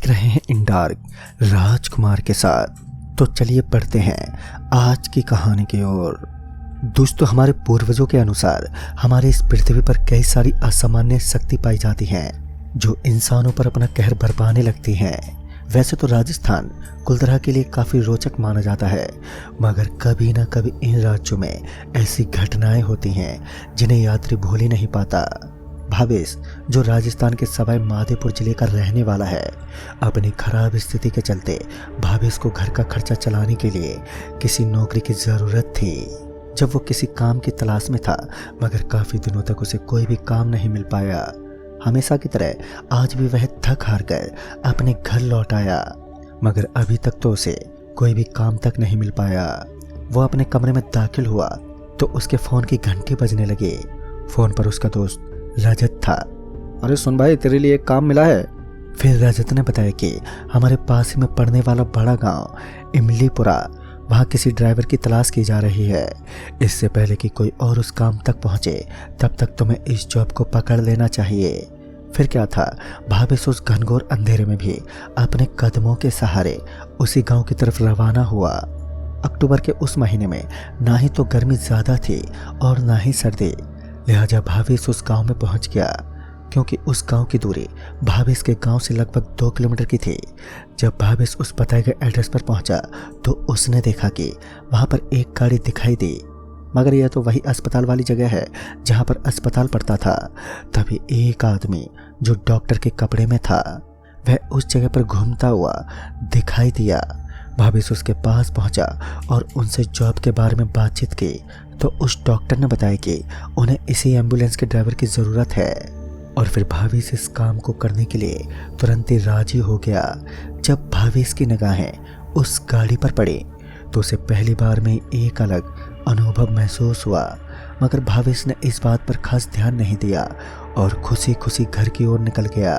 देख रहे हैं इन डार्क राजकुमार के साथ। तो चलिए पढ़ते हैं आज की कहानी की ओर। दोस्तों, हमारे पूर्वजों के अनुसार हमारे इस पृथ्वी पर कई सारी असामान्य शक्ति पाई जाती हैं जो इंसानों पर अपना कहर बरपाने लगती हैं। वैसे तो राजस्थान कुल तरह के लिए काफ़ी रोचक माना जाता है, मगर कभी ना कभी इन राज्यों में ऐसी घटनाएं होती हैं जिन्हें यात्री भूल ही नहीं पाता। भावेश, जो राजस्थान के सवाई माधोपुर जिले का रहने वाला है, अपनी खराब स्थिति के चलते भावेश को घर का खर्चा चलाने के लिए किसी नौकरी की ज़रूरत थी। जब वो किसी काम की तलाश में था, मगर काफ़ी दिनों तक उसे कोई भी काम नहीं मिल पाया। हमेशा की तरह आज भी वह थक हार कर अपने घर लौट आया, मगर अभी तक तो उसे कोई भी काम तक नहीं मिल पाया। वो अपने कमरे में दाखिल हुआ तो उसके फ़ोन की घंटी बजने लगी। फ़ोन पर उसका दोस्त रजत था। अरे सुन भाई, तेरे लिए एक काम मिला है। फिर रजत ने बताया कि हमारे पास ही में पड़ने वाला बड़ा गांव इमलीपुरा, वहाँ किसी ड्राइवर की तलाश की जा रही है। इससे पहले कि कोई और उस काम तक पहुँचे, तब तक तुम्हें इस जॉब को पकड़ लेना चाहिए। फिर क्या था, भावेश उस घनघोर अंधेरे में भी अपने कदमों के सहारे उसी गांव की तरफ रवाना हुआ। अक्टूबर के उस महीने में ना ही तो गर्मी ज़्यादा थी और ना ही सर्दी, लिहाजा भावेश उस गांव में पहुंच गया। क्योंकि उस गांव की दूरी भावेश के गांव से लगभग 2 किलोमीटर की थी। जब भावेश उस बताए गए एड्रेस पर पहुंचा तो उसने देखा कि वहां पर एक गाड़ी दिखाई दी, मगर यह तो वही अस्पताल वाली जगह है जहां पर अस्पताल पड़ता था। तभी एक आदमी जो डॉक्टर के कपड़े में था, वह उस जगह पर घूमता हुआ दिखाई दिया। भावेश उसके पास पहुंचा और उनसे जॉब के बारे में बातचीत की तो उस डॉक्टर ने बताया कि उन्हें इसी एम्बुलेंस के ड्राइवर की ज़रूरत है। और फिर भावेश इस काम को करने के लिए तुरंत ही राजी हो गया। जब भावेश की निगाहें उस गाड़ी पर पड़ी तो उसे पहली बार में एक अलग अनुभव महसूस हुआ, मगर भावेश ने इस बात पर खास ध्यान नहीं दिया और खुशी खुशी घर की ओर निकल गया।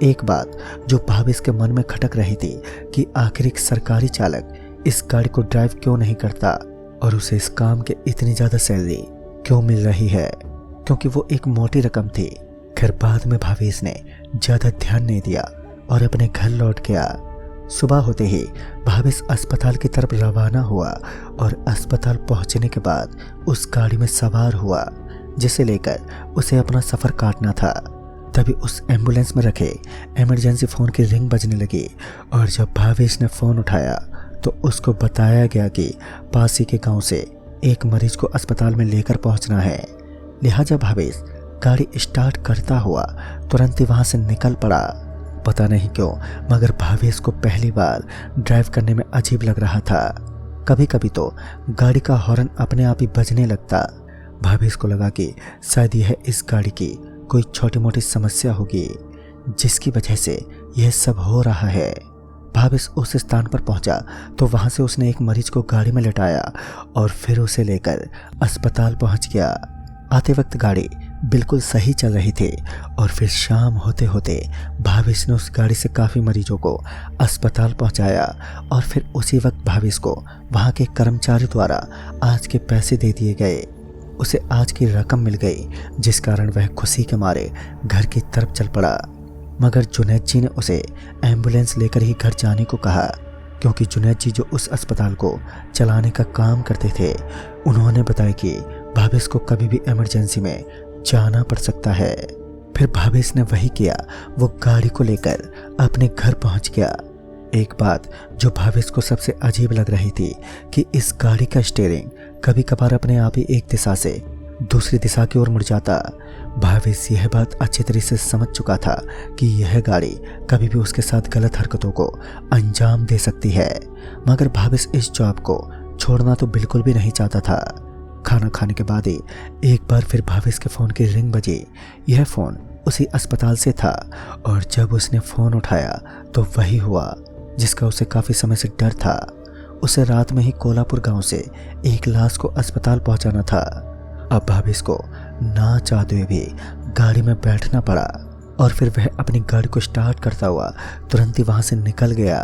एक बात जो भावेश के मन में खटक रही थी कि आखिर एक सरकारी चालक इस गाड़ी को ड्राइव क्यों नहीं करता और उसे इस काम के इतनी ज़्यादा सैलरी क्यों मिल रही है, क्योंकि वो एक मोटी रकम थी। खैर, बाद में भावेश ने ज़्यादा ध्यान नहीं दिया और अपने घर लौट गया। सुबह होते ही भावेश अस्पताल की तरफ रवाना हुआ और अस्पताल पहुंचने के बाद उस गाड़ी में सवार हुआ जिसे लेकर उसे अपना सफ़र काटना था। तभी उस एम्बुलेंस में रखे इमरजेंसी फ़ोन की रिंग बजने लगी और जब भावेश ने फ़ोन उठाया तो उसको बताया गया कि पास ही के गांव से एक मरीज को अस्पताल में लेकर पहुंचना है। लिहाजा भावेश गाड़ी स्टार्ट करता हुआ तुरंत ही वहां से निकल पड़ा। पता नहीं क्यों, मगर भावेश को पहली बार ड्राइव करने में अजीब लग रहा था। कभी कभी तो गाड़ी का हॉर्न अपने आप ही बजने लगता। भावेश को लगा कि शायद यह इस गाड़ी की कोई छोटी मोटी समस्या होगी जिसकी वजह से यह सब हो रहा है। भावेश उस स्थान पर पहुंचा तो वहां से उसने एक मरीज को गाड़ी में लेटाया और फिर उसे लेकर अस्पताल पहुंच गया। आते वक्त गाड़ी बिल्कुल सही चल रही थी और फिर शाम होते होते भावेश ने उस गाड़ी से काफ़ी मरीजों को अस्पताल पहुंचाया और फिर उसी वक्त भावेश को वहां के कर्मचारी द्वारा आज के पैसे दे दिए गए। उसे आज की रकम मिल गई, जिस कारण वह खुशी के मारे घर की तरफ चल पड़ा। मगर जुनैद जी ने उसे एम्बुलेंस लेकर ही घर जाने को कहा, क्योंकि जुनैद जी जो उस अस्पताल को चलाने का काम करते थे, उन्होंने बताया कि भावेश को कभी भी इमरजेंसी में जाना पड़ सकता है। फिर भावेश ने वही किया, वो गाड़ी को लेकर अपने घर पहुंच गया। एक बात जो भावेश को सबसे अजीब लग रही थी कि इस गाड़ी का स्टीयरिंग कभी कभार अपने आप ही एक दिशा से दूसरी दिशा की ओर मुड़ जाता। भावेश यह बात अच्छी तरह से समझ चुका था कि यह गाड़ी कभी भी उसके साथ गलत हरकतों को अंजाम दे सकती है, मगर भावेश इस जॉब को छोड़ना तो बिल्कुल भी नहीं चाहता था। खाना खाने के बाद ही एक बार फिर भावेश के फ़ोन की रिंग बजी। यह फ़ोन उसी अस्पताल से था और जब उसने फ़ोन उठाया तो वही हुआ जिसका उसे काफ़ी समय से डर था। उसे रात में ही कोल्हापुर गांव से एक लाश को अस्पताल पहुंचाना था। अब भावेश को ना चाहते हुए भी गाड़ी में बैठना पड़ा और फिर वह अपनी गाड़ी को स्टार्ट करता हुआ तुरंत ही वहाँ से निकल गया।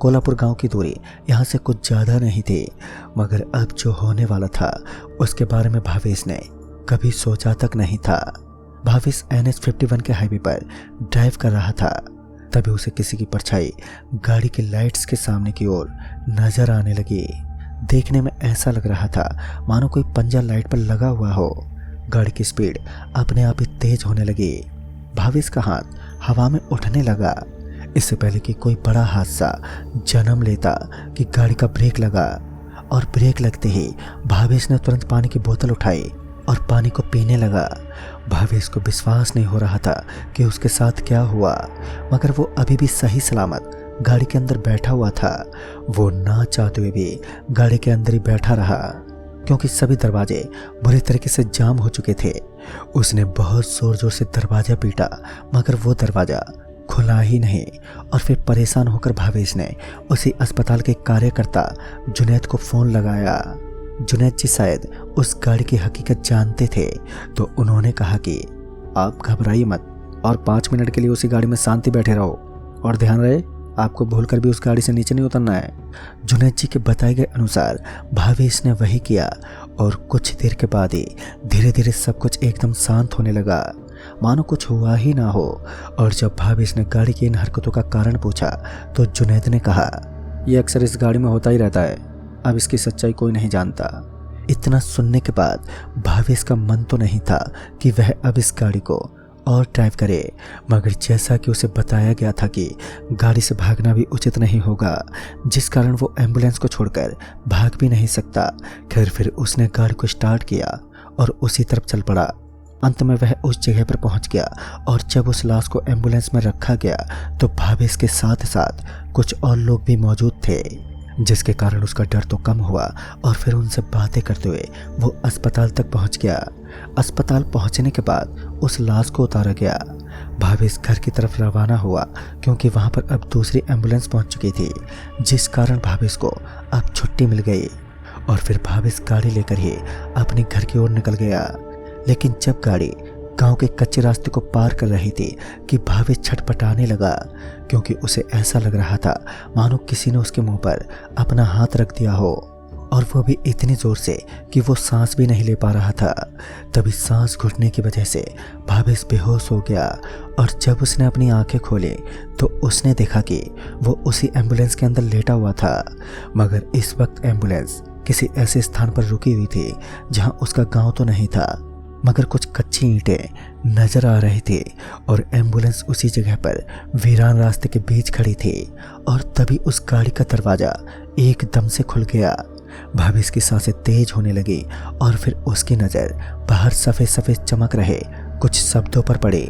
कोल्हापुर गांव की दूरी यहाँ से कुछ ज़्यादा नहीं थी, मगर अब जो होने वाला था उसके बारे में भावेश ने कभी सोचा तक नहीं था। भावेश NH 51 के हाईवे पर ड्राइव कर रहा था। तभी उसे किसी की परछाई गाड़ी की लाइट्स के सामने की ओर नजर आने लगी। देखने में ऐसा लग रहा था मानो कोई पंजा लाइट पर लगा हुआ हो। गाड़ी की स्पीड अपने आप ही तेज होने लगी। भावेश का हाथ हवा में उठने लगा। इससे पहले कि कोई बड़ा हादसा जन्म लेता कि गाड़ी का ब्रेक लगा, और ब्रेक लगते ही भावेश ने तुरंत पानी की बोतल उठाई और पानी को पीने लगा। भावेश को विश्वास नहीं हो रहा था कि उसके साथ क्या हुआ, मगर वो अभी भी सही सलामत गाड़ी के अंदर बैठा हुआ था। वो ना चाहते हुए भी गाड़ी के अंदर ही बैठा रहा, क्योंकि सभी दरवाजे बुरी तरीके से जाम हो चुके थे। उसने बहुत जोर जोर से दरवाजा पीटा, मगर वो दरवाजा खुला ही नहीं। और फिर परेशान होकर भावेश ने उसी अस्पताल के कार्यकर्ता जुनैद को फ़ोन लगाया। जुनैद जी शायद उस गाड़ी की हकीकत जानते थे, तो उन्होंने कहा कि आप घबराइए मत और 5 मिनट के लिए उसी गाड़ी में शांति बैठे रहो, और ध्यान रहे आपको भूलकर भी उस गाड़ी से नीचे नहीं उतरना है। जुनैद जी के बताए गए अनुसार भावेश ने वही किया, और कुछ देर के बाद ही धीरे धीरे सब कुछ एकदम शांत होने लगा, मानो कुछ हुआ ही ना हो। और जब भावेश ने गाड़ी की इन हरकतों का कारण पूछा तो जुनैद ने कहा, ये अक्सर इस गाड़ी में होता ही रहता है, अब इसकी सच्चाई कोई नहीं जानता। इतना सुनने के बाद भावेश का मन तो नहीं था कि वह अब इस गाड़ी को और ड्राइव करे, मगर जैसा कि उसे बताया गया था कि गाड़ी से भागना भी उचित नहीं होगा, जिस कारण वो एम्बुलेंस को छोड़कर भाग भी नहीं सकता। खैर फिर उसने गाड़ी को स्टार्ट किया और उसी तरफ चल पड़ा। अंत में वह उस जगह पर पहुंच गया, और जब उस लाश को एम्बुलेंस में रखा गया तो भावेश के साथ साथ कुछ और लोग भी मौजूद थे, जिसके कारण उसका डर तो कम हुआ। और फिर उनसे बातें करते हुए वो अस्पताल तक पहुंच गया। अस्पताल पहुंचने के बाद उस लाश को उतारा गया। भावेश घर की तरफ रवाना हुआ, क्योंकि वहां पर अब दूसरी एम्बुलेंस पहुंच चुकी थी, जिस कारण भावेश को अब छुट्टी मिल गई। और फिर भावेश गाड़ी लेकर ही अपने घर की ओर निकल गया। लेकिन जब गाड़ी गांव के कच्चे रास्ते को पार कर रही थी कि भावेश छटपटाने लगा, क्योंकि उसे ऐसा लग रहा था मानो किसी ने उसके मुंह पर अपना हाथ रख दिया हो, और वो भी इतनी जोर से कि वो सांस भी नहीं ले पा रहा था। तभी सांस घुटने की वजह से भावेश बेहोश हो गया, और जब उसने अपनी आंखें खोली तो उसने देखा कि वो उसी एम्बुलेंस के अंदर लेटा हुआ था। मगर इस वक्त एम्बुलेंस किसी ऐसे स्थान पर रुकी हुई थी जहां उसका गांव तो नहीं था, मगर कुछ कच्ची ईंटें नजर आ रही थी, और एम्बुलेंस उसी जगह पर वीरान रास्ते के बीच खड़ी थी। और तभी उस गाड़ी का दरवाजा एकदम से खुल गया। भावेश की सांसें तेज होने लगी, और फिर उसकी नज़र बाहर सफ़ेद सफ़ेद चमक रहे कुछ शब्दों पर पड़ी,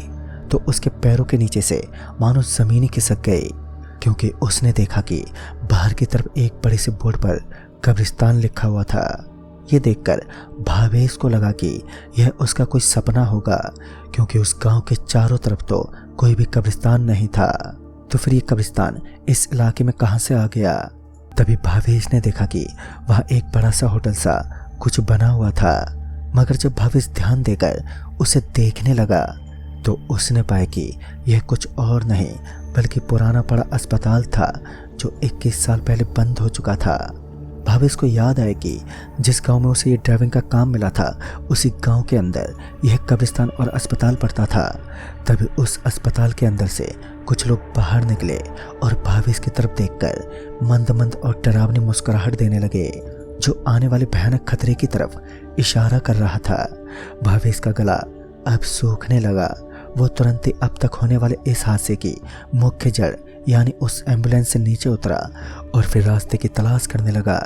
तो उसके पैरों के नीचे से मानो ज़मीन ही खिसक गई, क्योंकि उसने देखा कि बाहर की तरफ एक बड़े से बोर्ड पर कब्रिस्तान लिखा हुआ था। ये देखकर भावेश को लगा कि यह उसका कोई सपना होगा, क्योंकि उस गांव के चारों तरफ तो कोई भी कब्रिस्तान नहीं था। तो फिर ये कब्रिस्तान इस इलाके में कहां से आ गया? तभी भावेश ने देखा कि वहां एक बड़ा सा होटल सा कुछ बना हुआ था, मगर जब भावेश ध्यान देकर उसे देखने लगा तो उसने पाया कि यह कुछ और नहीं बल्कि पुराना पड़ा अस्पताल था, जो 21 साल पहले बंद हो चुका था। भावेश को याद आया कि जिस गांव में उसे ये ड्राइविंग का काम मिला था, उसी गांव के अंदर यह कब्रिस्तान और अस्पताल पड़ता था। तभी उस अस्पताल के अंदर से कुछ लोग बाहर निकले और भावेश की तरफ देखकर मंद मंद और डरावनी मुस्कुराहट देने लगे, जो आने वाले भयानक खतरे की तरफ इशारा कर रहा था। भावेश का गला अब सूखने लगा। वो तुरंत ही अब तक होने वाले इस हादसे की मुख्य जड़ यानी उस एम्बुलेंस से नीचे उतरा और फिर रास्ते की तलाश करने लगा,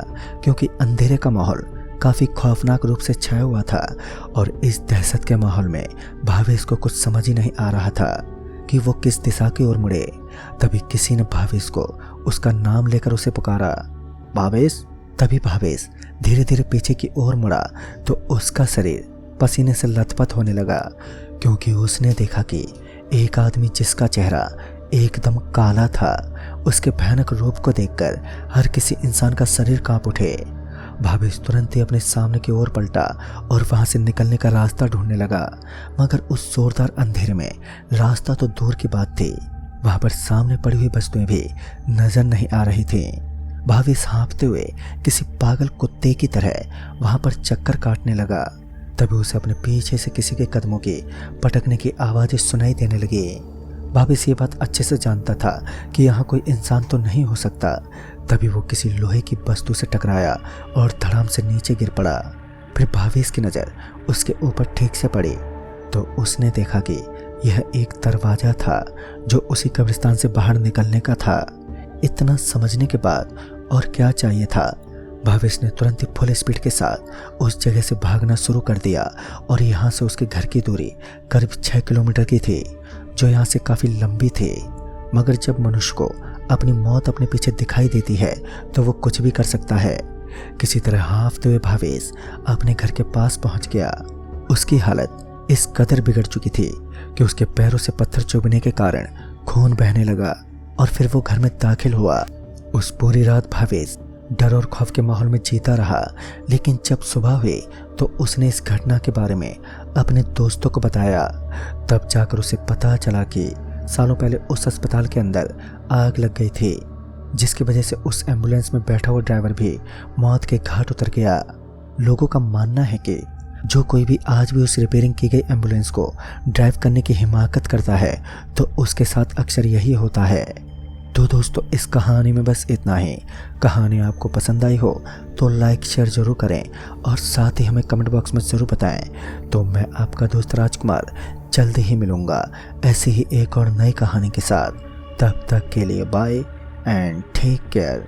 क्योंकि अंधेरे का माहौल काफ़ी खौफनाक रूप से छाया हुआ था। और इस दहशत के माहौल में भावेश को कुछ समझ ही नहीं आ रहा था कि वो किस दिशा की ओर मुड़े। तभी किसी ने भावेश को उसका नाम लेकर उसे पुकारा, भावेश। तभी भावेश धीरे धीरे पीछे की ओर मुड़ा तो उसका शरीर पसीने से लथपथ होने लगा, क्योंकि उसने देखा कि एक आदमी जिसका चेहरा एकदम काला था, उसके भयानक रूप को देखकर हर किसी इंसान का शरीर कांप उठे। भावेश तुरंत ही अपने सामने की ओर पलटा और वहां से निकलने का रास्ता ढूंढने लगा, मगर उस जोरदार अंधेरे में रास्ता तो दूर की बात थी, वहां पर सामने पड़ी हुई वस्तुएं भी नजर नहीं आ रही थी। भावेश हाँफते हुए किसी पागल कुत्ते की तरह वहां पर चक्कर काटने लगा। तभी उसे अपने पीछे से किसी के कदमों की पटकने की आवाजें सुनाई देने लगी। भावेश ये बात अच्छे से जानता था कि यहाँ कोई इंसान तो नहीं हो सकता। तभी वो किसी लोहे की वस्तु से टकराया और धड़ाम से नीचे गिर पड़ा। फिर भावेश की नज़र उसके ऊपर ठीक से पड़ी तो उसने देखा कि यह एक दरवाज़ा था जो उसी कब्रिस्तान से बाहर निकलने का था। इतना समझने के बाद और क्या चाहिए था, भावेश ने तुरंत ही फुल स्पीड के साथ उस जगह से भागना शुरू कर दिया और यहाँ से उसके घर की दूरी करीब 6 किलोमीटर की थी, जो यहाँ से काफ़ी लंबी थी। मगर जब मनुष्य को अपनी मौत अपने पीछे दिखाई देती है तो वो कुछ भी कर सकता है। किसी तरह हाँफते हुए भावेश अपने घर के पास पहुँच गया। उसकी हालत इस कदर बिगड़ चुकी थी कि उसके पैरों से पत्थर चुभने के कारण खून बहने लगा और फिर वो घर में दाखिल हुआ। उस पूरी रात भावेश डर और खौफ के माहौल में जीता रहा, लेकिन जब सुबह हुई तो उसने इस घटना के बारे में अपने दोस्तों को बताया। तब जाकर उसे पता चला कि सालों पहले उस अस्पताल के अंदर आग लग गई थी, जिसकी वजह से उस एम्बुलेंस में बैठा हुआ ड्राइवर भी मौत के घाट उतर गया। लोगों का मानना है कि जो कोई भी आज भी उस रिपेयरिंग की गई एम्बुलेंस को ड्राइव करने की हिमाकत करता है तो उसके साथ अक्सर यही होता है। तो दोस्तों, इस कहानी में बस इतना ही। कहानी आपको पसंद आई हो तो लाइक शेयर जरूर करें और साथ ही हमें कमेंट बॉक्स में ज़रूर बताएं। तो मैं आपका दोस्त राजकुमार जल्दी ही मिलूँगा ऐसी ही एक और नई कहानी के साथ। तब तक के लिए बाय एंड टेक केयर।